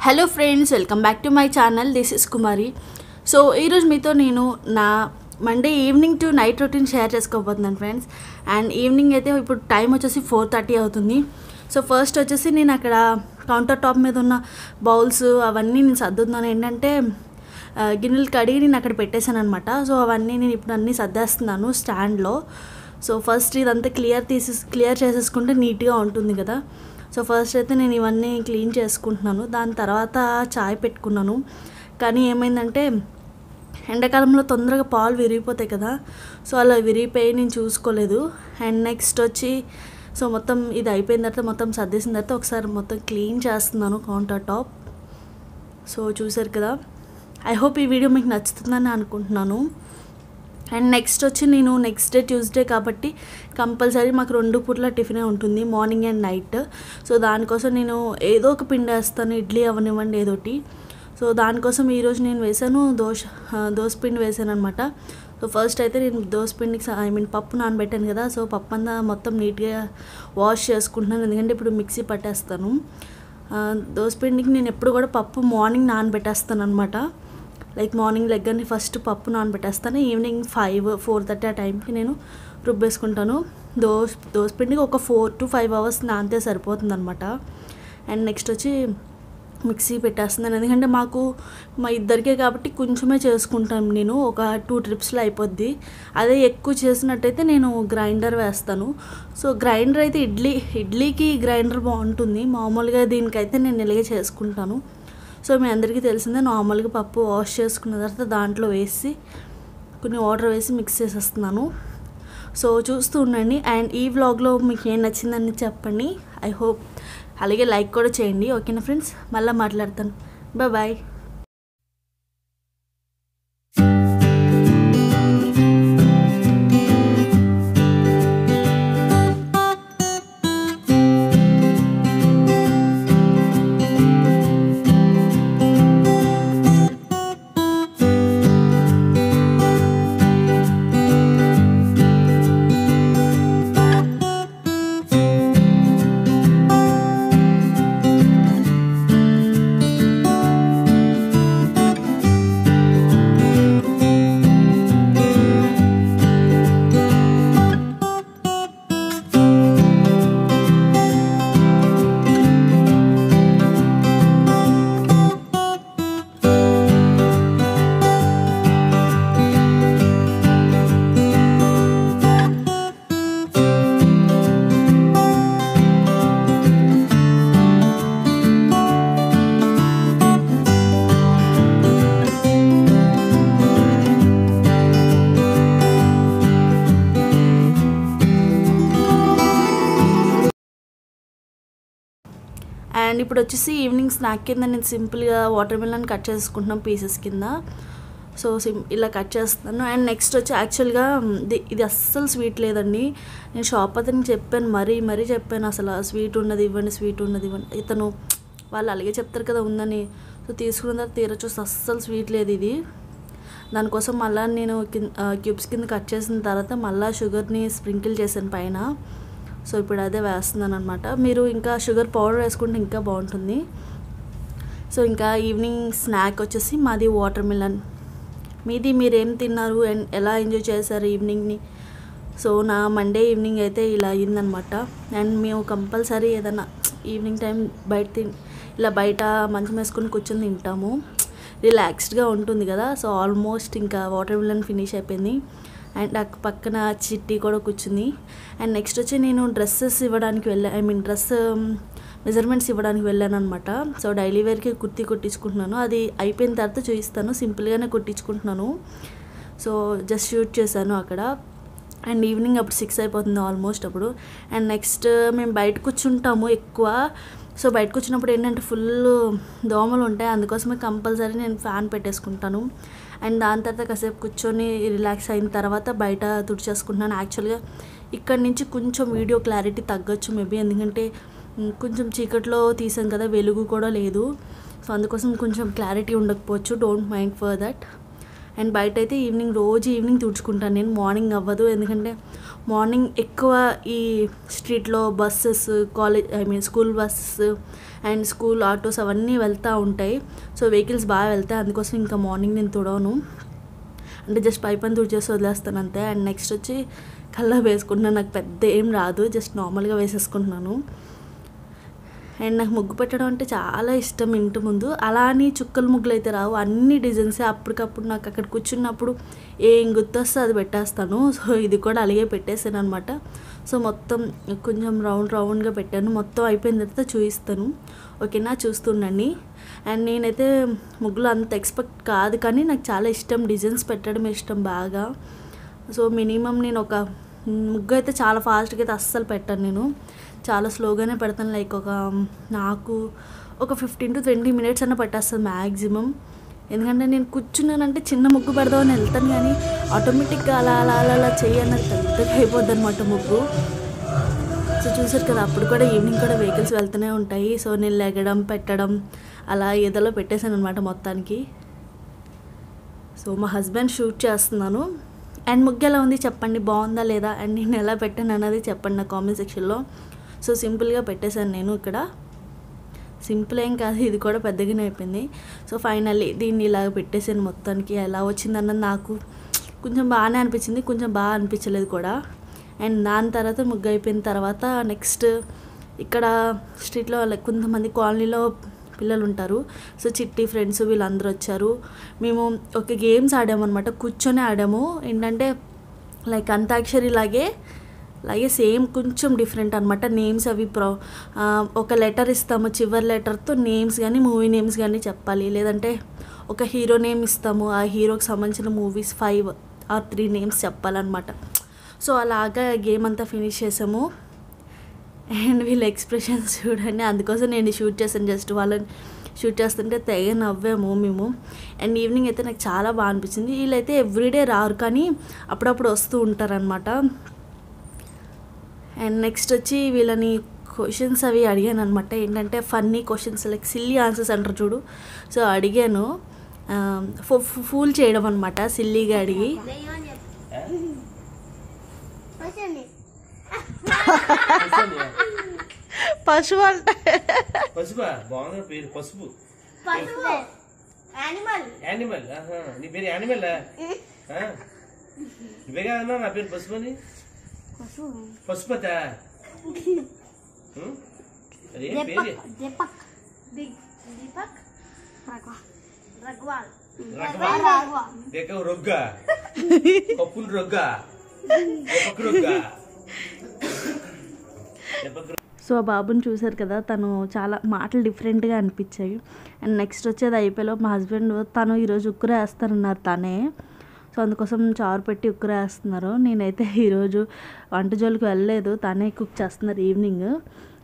Hello friends, welcome back to my channel. This is Kumari. So ఈరోజు మీతో నేను నా Monday evening to night routine share చేసుకోబోతున్నాను friends. And evening అయితే ఇప్పుడు టైం వచ్చేసి 4:30 అవుతుంది. సో ఫస్ట్ వచ్చేసి నేను అక్కడ కౌంటర్ టాప్ మీద ఉన్న బౌల్స్ అవన్నీ నేను సర్దుతున్నాను. ఏంటంటే గిన్నెలు కడిగి నేను అక్కడ పెట్టేశాను అనమాట. సో అవన్నీ నేను ఇప్పుడు అన్నీ సర్దేస్తున్నాను స్టాండ్లో. సో ఫస్ట్ ఇదంతా క్లియర్ చేసేసుకుంటే నీట్గా ఉంటుంది కదా. సో ఫస్ట్ అయితే నేను ఇవన్నీ క్లీన్ చేసుకుంటున్నాను. దాని తర్వాత చాయ్ పెట్టుకున్నాను. కానీ ఏమైందంటే ఎండాకాలంలో తొందరగా పాలు విరిగిపోతాయి కదా. సో అలా విరిగిపోయి నేను చూసుకోలేదు. అండ్ నెక్స్ట్ వచ్చి సో మొత్తం ఇది అయిపోయిన తర్వాత మొత్తం సర్దేసిన తర్వాత ఒకసారి మొత్తం క్లీన్ చేస్తున్నాను కౌంటర్ టాప్. సో చూసారు కదా. ఐ హోప్ ఈ వీడియో మీకు నచ్చుతుందని అనుకుంటున్నాను. అండ్ నెక్స్ట్ వచ్చి నేను నెక్స్ట్ డే ట్యూస్డే కాబట్టి కంపల్సరీ మాకు 2 పూట్ల టిఫినే ఉంటుంది, మార్నింగ్ అండ్ నైట్. సో దానికోసం నేను ఏదో ఒక పిండి వేస్తాను, ఇడ్లీ అవనివ్వండి ఏదోటి. సో దానికోసం ఈరోజు నేను వేసాను దోశ పిండి వేసాను అనమాట. సో ఫస్ట్ అయితే నేను దోశ పిండికి పప్పు నానబెట్టాను కదా. సో పప్పు అంతా మొత్తం నీట్గా వాష్ చేసుకుంటున్నాను, ఎందుకంటే ఇప్పుడు మిక్సీ పట్టేస్తాను. దోశ పిండికి నేను ఎప్పుడు కూడా పప్పు మార్నింగ్ నానబెట్టేస్తాను అనమాట. లైక్ మార్నింగ్ లెగ్గని ఫస్ట్ పప్పు నానబెట్టేస్తాను. ఈవినింగ్ 4:30 ఆ టైంకి నేను రుబ్బేసుకుంటాను. దోశ పిండికి ఒక 4 to 5 hours నానితే సరిపోతుంది అనమాట. అండ్ నెక్స్ట్ వచ్చి మిక్సీ పెట్టేస్తున్నాను, ఎందుకంటే మా ఇద్దరికే కాబట్టి కొంచెమే చేసుకుంటాను. నేను ఒక 2 trips అయిపోద్ది. అదే ఎక్కువ చేసినట్టయితే నేను గ్రైండర్ వేస్తాను. సో గ్రైండర్ అయితే ఇడ్లీకి గ్రైండర్ బాగుంటుంది. మామూలుగా దీనికైతే నేను ఇలాగే చేసుకుంటాను. సో మీ అందరికీ తెలిసిందే, నార్మల్గా పప్పు వాష్ చేసుకున్న తర్వాత దాంట్లో వేసి కొన్ని వాటర్ వేసి మిక్స్ చేసేస్తున్నాను. సో చూస్తూ ఉండండి. అండ్ ఈ వ్లాగ్లో మీకు ఏం నచ్చిందని చెప్పండి. ఐ హోప్ అలాగే లైక్ కూడా చేయండి. ఓకేనా ఫ్రెండ్స్, మళ్ళీ మాట్లాడతాను. బాయ్. అండ్ ఇప్పుడు వచ్చేసి ఈవినింగ్ స్నాక్ కింద నేను సింపుల్గా వాటర్ మిలన్ కట్ చేసుకుంటున్నాను పీసెస్ కింద. సో ఇలా కట్ చేస్తున్నాను. అండ్ నెక్స్ట్ వచ్చి యాక్చువల్గా ఇది అస్సలు స్వీట్ లేదండి. నేను షాప్ అతనికి చెప్పాను, మరీ చెప్పాను, అసలు స్వీట్ ఉన్నది ఇవ్వండి. ఇతను వాళ్ళు అలాగే చెప్తారు కదా ఉందని. సో తీసుకున్న తర్వాత తీరొచ్చు, అస్సలు స్వీట్ లేదు ఇది. దానికోసం మళ్ళీ నేను క్యూబ్స్ కింద కట్ చేసిన తర్వాత మళ్ళీ షుగర్ని స్ప్రింకిల్ చేశాను పైన. సో ఇప్పుడు అదే వేస్తున్నాను అనమాట. మీరు ఇంకా షుగర్ పౌడర్ వేసుకుంటే ఇంకా బాగుంటుంది. సో ఇంకా ఈవినింగ్ స్నాక్ వచ్చేసి మాది వాటర్ మిలన్. మీరేం తిన్నారు అండ్ ఎలా ఎంజాయ్ చేశారు ఈవినింగ్ని? సో నా మండే ఈవినింగ్ అయితే ఇలా అయ్యిందనమాట. అండ్ మేము కంపల్సరీ ఏదైనా ఈవినింగ్ టైం బయట మంచం వేసుకొని కూర్చొని తింటాము. రిలాక్స్డ్గా ఉంటుంది కదా. సో ఆల్మోస్ట్ ఇంకా వాటర్ మిలన్ ఫినిష్ అయిపోయింది. అండ్ పక్కన చిట్టి కూడా కూర్చుంది. అండ్ నెక్స్ట్ వచ్చి నేను డ్రెస్సెస్ ఇవ్వడానికి డ్రెస్ మెజర్మెంట్స్ ఇవ్వడానికి వెళ్ళాను అనమాట. సో డైలీ వేర్కి కుర్తీ కుట్టించుకుంటున్నాను. అది అయిపోయిన తర్వాత చూపిస్తాను. సింపుల్గానే కుట్టించుకుంటున్నాను. సో జస్ట్ షూట్ చేశాను అక్కడ. అండ్ ఈవినింగ్ అప్పుడు 6 అయిపోతుంది ఆల్మోస్ట్ అప్పుడు. అండ్ నెక్స్ట్ మేము బయట కూర్చుంటాము ఎక్కువ. సో బయట కూర్చున్నప్పుడు ఏంటంటే ఫుల్ దోమలు ఉంటాయి, అందుకోసమే కంపల్సరీ నేను ఫ్యాన్ పెట్టేసుకుంటాను. అండ్ దాని తర్వాత కాసేపు కూర్చొని రిలాక్స్ అయిన తర్వాత బయట తుడిచేసుకుంటున్నాను. యాక్చువల్గా ఇక్కడ నుంచి కొంచెం వీడియో క్లారిటీ తగ్గొచ్చు మేబీ, ఎందుకంటే కొంచెం చీకట్లో తీసాం కదా, వెలుగు కూడా లేదు. సో అందుకోసం కొంచెం క్లారిటీ ఉండకపోవచ్చు, don't mind for that. And బయట అయితే రోజు ఈవినింగ్ తుడుచుకుంటాను నేను, మార్నింగ్ అవ్వదు. ఎందుకంటే మార్నింగ్ ఎక్కువ ఈ స్ట్రీట్లో buses, school buses and school autos అవన్నీ వెళ్తూ ఉంటాయి. సో వెహికల్స్ బాగా వెళ్తాయి, అందుకోసం ఇంకా మార్నింగ్ నేను తుడవను, అంటే జస్ట్ పైపని తుడిచేసి వదిలేస్తాను అంతే. అండ్ నెక్స్ట్ వచ్చి కల్లా వేసుకుంటున్నాను. నాకు పెద్ద ఏం రాదు, జస్ట్ నార్మల్గా వేసేసుకుంటున్నాను. అండ్ నాకు ముగ్గు పెట్టడం అంటే చాలా ఇష్టం ఇంటి ముందు. అలా అని చుక్కల ముగ్గులు అయితే రావు, అన్ని డిజైన్సే అప్పటికప్పుడు నాకు అక్కడ కూర్చున్నప్పుడు ఏం గుర్తొస్తే అది పెట్టేస్తాను. సో ఇది కూడా అలాగే పెట్టేసాను అనమాట. సో మొత్తం కొంచెం రౌండ్గా పెట్టాను. మొత్తం అయిపోయిన తర్వాత చూపిస్తాను, ఓకేనా, చూస్తుండండి. అండ్ నేనైతే ముగ్గులు అంత ఎక్స్పెక్ట్ కాదు, కానీ నాకు చాలా ఇష్టం, డిజైన్స్ పెట్టడం ఇష్టం బాగా. సో మినిమం నేను ఒక ముగ్గు అయితే చాలా ఫాస్ట్గా అయితే అస్సలు పెట్టాను, నేను చాలా స్లోగానే పెడతాను. లైక్ నాకు ఒక 15 to 20 minutes అన్న పట్టేస్తుంది మ్యాక్సిమం. ఎందుకంటే నేను కూర్చున్నానంటే చిన్న ముగ్గు పెడదామని వెళ్తాను, కానీ ఆటోమేటిక్గా అలా చేయన్నది పెద్దగా అయిపోద్ది అనమాట ముగ్గు. సో చూసారు కదా, అప్పుడు కూడా ఈవినింగ్ కూడా వెహికల్స్ వెళ్తూనే ఉంటాయి. సో నేను లెగడం పెట్టడం అలా ఏదోలో పెట్టేశాను అనమాట మొత్తానికి. సో మా హస్బెండ్ షూట్ చేస్తున్నాను. అండ్ ముగ్గు ఎలా ఉంది చెప్పండి, బాగుందా లేదా, అండ్ నేను ఎలా పెట్టాను అన్నది చెప్పండి నా కామెంట్ సెక్షన్లో. సో సింపుల్గా పెట్టేశాను నేను ఇక్కడ, సింపుల్ ఏం కాదు, ఇది కూడా పెద్దగానే అయిపోయింది. సో ఫైనల్లీ దీన్ని ఇలాగ పెట్టేసాను మొత్తానికి. ఎలా వచ్చిందన్నది నాకు కొంచెం బాగానే అనిపించింది, కొంచెం బాగా అనిపించలేదు కూడా. అండ్ దాని తర్వాత ముగ్గు అయిపోయిన తర్వాత నెక్స్ట్ ఇక్కడ స్ట్రీట్లో కొంతమంది కాలనీలో పిల్లలు ఉంటారు. సో చిట్టి ఫ్రెండ్స్ వీళ్ళందరూ వచ్చారు. మేము ఒక గేమ్స్ ఆడామన్నమాట, కూర్చొని ఆడాము. ఏంటంటే లైక్ అంతాక్షరి లాగే సేమ్, కొంచెం డిఫరెంట్ అనమాట. నేమ్స్ అవి ఒక లెటర్ ఇస్తాము, చివరి లెటర్తో నేమ్స్ కానీ మూవీ నేమ్స్ కానీ చెప్పాలి. లేదంటే ఒక హీరో నేమ్ ఇస్తాము, ఆ హీరోకి సంబంధించిన మూవీస్ 5 or 3 నేమ్స్ చెప్పాలన్నమాట. సో అలాగా గేమ్ అంతా ఫినిష్ చేసాము. అండ్ వీళ్ళ ఎక్స్ప్రెషన్స్ చూడండి, అందుకోసం నేను షూట్ చేశాను. జస్ట్ వాళ్ళని షూట్ చేస్తుంటే తెగ నవ్వాము మేము. అండ్ ఈవినింగ్ అయితే నాకు చాలా బాగా అనిపించింది. వీళ్ళైతే ఎవ్రీడే రారు, కానీ అప్పుడప్పుడు వస్తూ ఉంటారనమాట. అండ్ నెక్స్ట్ వచ్చి వీళ్ళని క్వశ్చన్స్ అవి అడిగాను అనమాట. ఏంటంటే funny questions, like silly answers అంటారు చూడు. సో అడిగాను, ఫూల్ చేయడం అనమాట, సిల్లీగా అడిగి. పశువు అంటే బాగుంది పేరు, పసుపు యానిమల్. నీ పేరు యానిమల్, నువ్వే కాదన్నా నా పేరు పసుపు అని. పశుపత అదే పేరు. రొగ్గా పప్పులు రొగ్గా రొగ్గా. సో ఆ బాబుని చూసారు కదా, తను చాలా మాటలు డిఫరెంట్గా అనిపించాయి. అండ్ నెక్స్ట్ వచ్చేది అయిపోయేలో మా హస్బెండ్ తను ఈరోజు ఉక్కుర వేస్తారన్నారు తనే. సో అందుకోసం చారు పెట్టి ఉక్కుర వేస్తున్నారు. నేనైతే ఈరోజు వంట జోలికి వెళ్ళలేదు, తనే కుక్ చేస్తున్నారు ఈవినింగ్.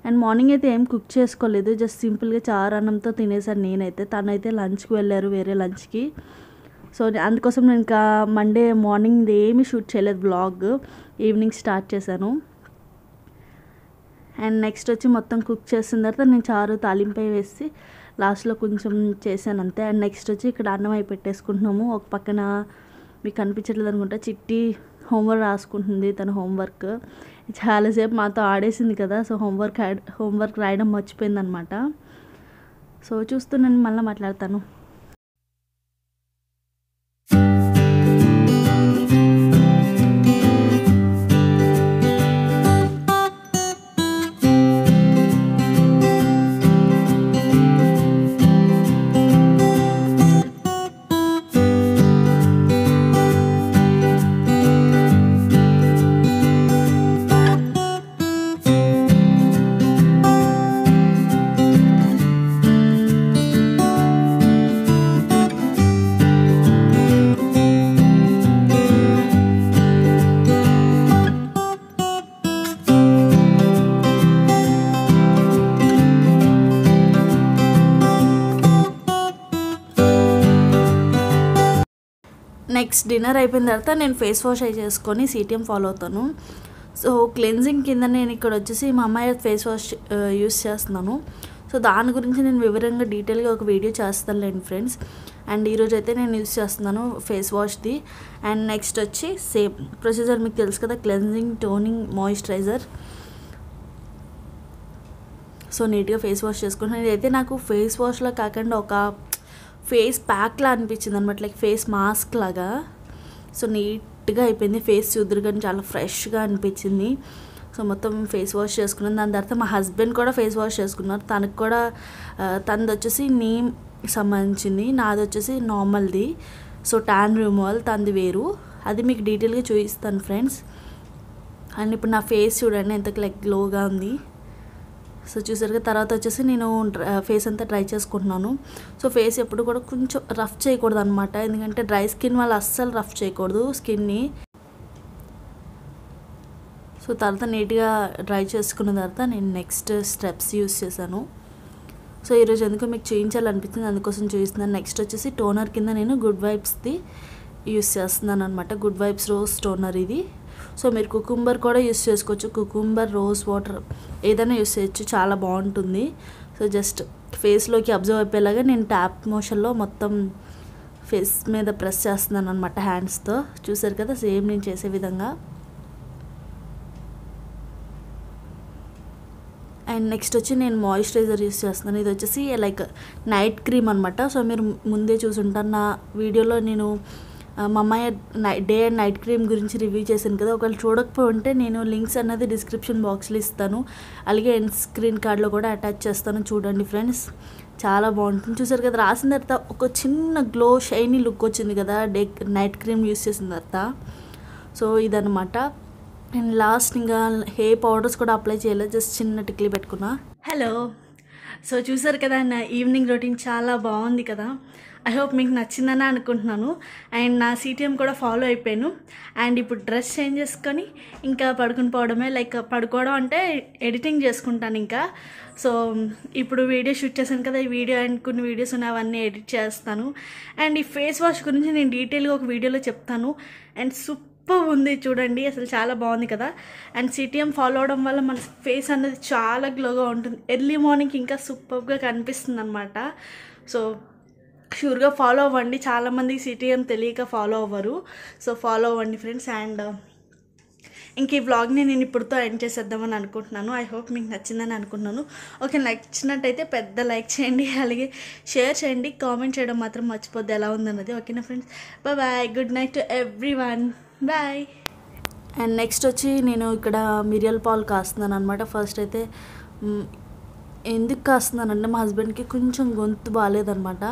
అండ్ మార్నింగ్ అయితే ఏం కుక్ చేసుకోలేదు, జస్ట్ సింపుల్గా చారు అన్నంతో తినేసాను నేనైతే. తనైతే లంచ్కి వెళ్ళారు, వేరే లంచ్కి. సో అందుకోసం నేను ఇంకా మండే మార్నింగ్ ఏమీ షూట్ చేయలేదు, బ్లాగ్ ఈవినింగ్ స్టార్ట్ చేశాను. అండ్ నెక్స్ట్ వచ్చి మొత్తం కుక్ చేసిన తర్వాత నేను చారు తాలింపై వేసి లాస్ట్లో కొంచెం చేశాను అంతే. అండ్ నెక్స్ట్ వచ్చి ఇక్కడ అన్నం అయి పెట్టేసుకుంటున్నాము. ఒక పక్కన మీకు కనిపించట్లేదు అనుకుంటా, చిట్టి హోంవర్క్ రాసుకుంటుంది. తన హోంవర్క్ చాలాసేపు మాతో ఆడేసింది కదా, సో హోంవర్క్ రాయడం మర్చిపోయింది అనమాట. సో చూస్తున్నాను, మళ్ళీ మాట్లాడతాను. నెక్స్ట్ డిన్నర్ అయిపోయిన తర్వాత నేను ఫేస్ వాష్ అయి చేసుకొని సిటిఎం ఫాలో అవుతాను. సో క్లెన్జింగ్ కింద నేను ఇక్కడ వచ్చేసి మా అమ్మాయి ఫేస్ వాష్ యూస్ చేస్తున్నాను. సో దాని గురించి నేను వివరంగా డీటెయిల్గా ఒక వీడియో చేస్తానులేండి ఫ్రెండ్స్. అండ్ ఈరోజు అయితే నేను యూస్ చేస్తున్నాను ఫేస్ వాష్ది. అండ్ నెక్స్ట్ వచ్చి సేమ్ ప్రొసీజర్ మీకు తెలుసు కదా, క్లెన్జింగ్, టోనింగ్, మాయిశ్చరైజర్. సో నీట్గా ఫేస్ వాష్ చేసుకుంటాను. ఇదైతే నాకు ఫేస్ వాష్లా కాకుండా ఒక ఫేస్ ప్యాక్లా అనిపించింది అనమాట, లైక్ ఫేస్ మాస్క్ లాగా. సో నీట్గా అయిపోయింది, ఫేస్ చూద్దరు కానీ చాలా ఫ్రెష్గా అనిపించింది. సో మొత్తం ఫేస్ వాష్ చేసుకున్నాను. దాని తర్వాత మా హస్బెండ్ కూడా ఫేస్ వాష్ చేసుకున్నారు. తనకు కూడా తనది వచ్చేసి నీమ్ సంబంధించింది, నాది వచ్చేసి నార్మల్ది. సో ట్యాన్ రిమూవల్, తనది వేరు. అది మీకు డీటెయిల్గా చూపిస్తాను ఫ్రెండ్స్. అండ్ ఇప్పుడు నా ఫేస్ చూడండి ఎంత లైక్ గ్లోగా ఉంది. సో చూసారుగా. తర్వాత వచ్చేసి నేను ఫేస్ అంతా డ్రై చేసుకుంటున్నాను. సో ఫేస్ ఎప్పుడు కూడా కొంచెం రఫ్ చేయకూడదు అనమాట, ఎందుకంటే డ్రై స్కిన్ వాళ్ళు అస్సలు రఫ్ చేయకూడదు స్కిన్ని. సో తర్వాత నీట్గా డ్రై చేసుకున్న తర్వాత నేను నెక్స్ట్ స్టెప్స్ యూస్ చేశాను. సో ఈరోజు ఎందుకో మీకు చూపించాలనిపించింది, అందుకోసం చూపిస్తున్నాను. నెక్స్ట్ వచ్చేసి టోనర్ కింద నేను గుడ్ వైబ్స్ది యూస్ చేస్తున్నాను అనమాట. గుడ్ వైబ్స్ రోజ్ టోనర్ ఇది. సో మీరు కుకుంబర్ కూడా యూస్ చేసుకోవచ్చు, కుకుంబర్, రోజ్ వాటర్ ఏదైనా యూస్ చేయొచ్చు, చాలా బాగుంటుంది. సో జస్ట్ ఫేస్లోకి అబ్జర్వ్ అయిపోయేలాగా నేను ట్యాప్ మోషన్లో మొత్తం ఫేస్ మీద ప్రెస్ చేస్తున్నాను అనమాట హ్యాండ్స్తో. చూసారు కదా, సేమ్ నేను చేసే విధంగా. అండ్ నెక్స్ట్ వచ్చి నేను మాయిశ్చరైజర్ యూస్ చేస్తున్నాను. ఇది వచ్చేసి లైక్ నైట్ క్రీమ్ అనమాట. సో మీరు ముందే చూసుంటారు నా వీడియోలో, నేను మా అమ్మాయి డే అండ్ నైట్ క్రీమ్ గురించి రివ్యూ చేశాను కదా. ఒకవేళ చూడకపోయి ఉంటే నేను లింక్స్ అనేది డిస్క్రిప్షన్ బాక్స్లో ఇస్తాను, అలాగే ఎండ్ స్క్రీన్ కార్డ్లో కూడా అటాచ్ చేస్తాను, చూడండి ఫ్రెండ్స్. చాలా బాగుంటుంది. చూసారు కదా, రాసిన తర్వాత ఒక చిన్న గ్లో షైనీ లుక్ వచ్చింది కదా డే నైట్ క్రీమ్ యూస్ చేసిన తర్వాత. సో ఇదనమాట. అండ్ లాస్ట్ ఇంకా హెయిర్ పౌడర్స్ కూడా అప్లై చేయలేదు, జస్ట్ చిన్న టిక్లీ పెట్టుకున్నా. హలో. సో చూసారు కదా, నా ఈవినింగ్ రొటీన్ చాలా బాగుంది కదా. ఐ హోప్ మీకు నచ్చిందని అనుకుంటున్నాను. అండ్ నా సిటిఎం కూడా ఫాలో అయిపోయాను. అండ్ ఇప్పుడు డ్రెస్ చేంజ్ చేసుకొని ఇంకా పడుకుని పోవడమే. లైక్ పడుకోవడం అంటే ఎడిటింగ్ చేసుకుంటాను ఇంకా. సో ఇప్పుడు వీడియో షూట్ చేశాను కదా, ఈ వీడియో అండ్ కొన్ని వీడియోస్ ఉన్నాయి, అవన్నీ ఎడిట్ చేస్తాను. అండ్ ఈ ఫేస్ వాష్ గురించి నేను డీటెయిల్గా ఒక వీడియోలో చెప్తాను. అండ్ సూపర్ ఉంది చూడండి, అసలు చాలా బాగుంది కదా. అండ్ సిటిఎం ఫాలో అవడం వల్ల మన ఫేస్ అనేది చాలా గ్లోగా ఉంటుంది. ఎర్లీ మార్నింగ్ ఇంకా సూపర్గా కనిపిస్తుంది అనమాట. సో షూర్గా ఫాలో అవ్వండి. చాలామందికి సిటిఎం తెలియక ఫాలో అవ్వరు. సో ఫాలో అవ్వండి ఫ్రెండ్స్. అండ్ ఇంక ఈ వ్లాగ్ని నేను ఇప్పుడుతో ఎండ్ చేసేద్దామని అనుకుంటున్నాను. ఐ హోప్ మీకు నచ్చిందని అనుకుంటున్నాను. ఓకే, నచ్చినట్టయితే పెద్ద లైక్ చేయండి, అలాగే షేర్ చేయండి, కామెంట్ చేయడం మాత్రం మర్చిపోద్ది ఎలా ఉందన్నది. ఓకేనా friends, bye. Good night to everyone, bye. And next వచ్చి నేను ఇక్కడ మిరియల్ పాలు కాస్తున్నాను అనమాట. ఫస్ట్ అయితే ఎందుకు కాస్తున్నానంటే మా హస్బెండ్కి కొంచెం గొంతు బాగాలేదనమాట,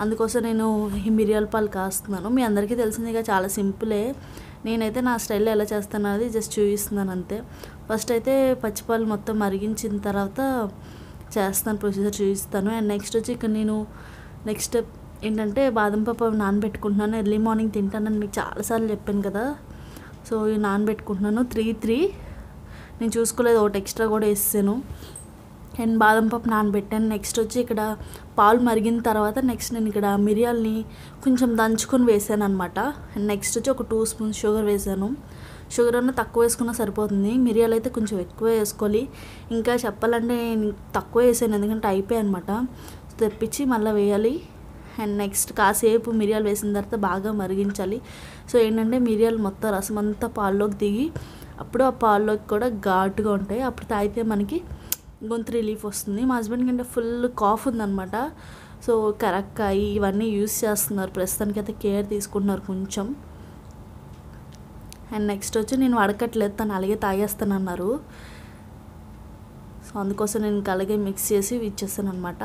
అందుకోసం నేను ఈ మిరియల్ పాలు కాస్తున్నాను. మీ అందరికీ తెలిసిందిగా, చాలా సింపులే. నేనైతే నా స్టైల్లో ఎలా చేస్తాను అది జస్ట్ చూపిస్తున్నాను అంతే. ఫస్ట్ అయితే పచ్చిపాలు మొత్తం మరిగించిన తర్వాత చేస్తాను, ప్రొసీజర్ చూపిస్తాను. అండ్ నెక్స్ట్ వచ్చి ఇక్కడ నేను నెక్స్ట్ స్టెప్ ఏంటంటే బాదం పప్పు నానబెట్టుకుంటున్నాను. ఎర్లీ మార్నింగ్ తింటానని మీకు చాలాసార్లు చెప్పాను కదా. సో ఇవి నానబెట్టుకుంటున్నాను. 3 నేను చూసుకోలేదు, ఒకటి ఎక్స్ట్రా కూడా వేసాను. అండ్ బాదం పప్పు నానబెట్టాను. నెక్స్ట్ వచ్చి ఇక్కడ పాలు మరిగిన తర్వాత నెక్స్ట్ నేను ఇక్కడ మిరియాలని కొంచెం దంచుకొని వేసాను అనమాట. అండ్ నెక్స్ట్ వచ్చి ఒక 2 స్పూన్స్ షుగర్ వేసాను. షుగర్ అన్న తక్కువ వేసుకున్నా సరిపోతుంది, మిరియాలు అయితే కొంచెం ఎక్కువ వేసుకోవాలి. ఇంకా చెప్పాలంటే నేను తక్కువ వేసాను, ఎందుకంటే అయిపోయాయి అనమాట. తెప్పించి మళ్ళీ వేయాలి. అండ్ నెక్స్ట్ కాసేపు మిరియాలు వేసిన తర్వాత బాగా మరిగించాలి. సో ఏంటంటే మిరియాలు మొత్తం రసం అంతా పాల్లోకి దిగి అప్పుడు ఆ పాల్లోకి కూడా ఘాటుగా ఉంటాయి, అప్పుడు తాగితే మనకి గొంతు రిలీఫ్ వస్తుంది. మా హస్బెండ్ కంటే ఫుల్ కాఫ్ ఉందన్నమాట. సో కరక్కాయి ఇవన్నీ యూస్ చేస్తున్నారు, ప్రస్తుతానికి అయితే కేర్ తీసుకుంటున్నారు కొంచెం. అండ్ నెక్స్ట్ వచ్చి నేను వడకట్లేదు, తను అలాగే తాగేస్తాను అన్నారు. సో అందుకోసం నేను అలాగే మిక్స్ చేసి ఇచ్చేస్తాను అనమాట.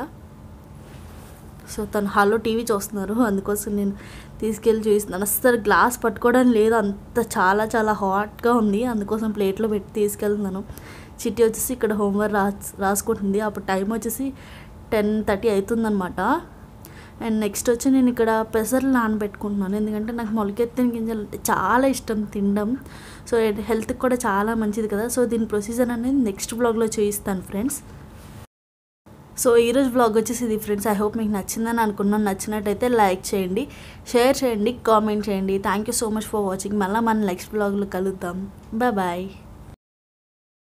సో తను హాల్లో టీవీ చూస్తున్నారు, అందుకోసం నేను తీసుకెళ్ళి చూపిస్తున్నాను. అసలు గ్లాస్ పట్టుకోవడం లేదు, అంత చాలా చాలా హాట్గా ఉంది, అందుకోసం ప్లేట్లో పెట్టి తీసుకెళ్తున్నాను. చిట్టి వచ్చేసి ఇక్కడ హోంవర్క్ రాసుకుంటుంది. అప్పుడు టైం వచ్చేసి 10:30 అవుతుందన్నమాట. అండ్ నెక్స్ట్ వచ్చి నేను ఇక్కడ పెసర్లు నానబెట్టుకుంటున్నాను, ఎందుకంటే నాకు మొలకెత్తిన గింజలు అంటే చాలా ఇష్టం తినడం. సో హెల్త్కి కూడా చాలా మంచిది కదా. సో దీని ప్రొసీజర్ అనేది నెక్స్ట్ బ్లాగ్లో చూపిస్తాను ఫ్రెండ్స్. సో ఈరోజు వ్లాగ్ వచ్చేసి ఇది ఫ్రెండ్స్. ఐ హోప్ మీకు నచ్చిందని అనుకున్నాను. నచ్చినట్టయితే లైక్ చేయండి, షేర్ చేయండి, కామెంట్ చేయండి. Thank you so much for watching. మళ్ళీ మన నెక్స్ట్ వ్లాగ్లో కలుద్దాం. బాయ్.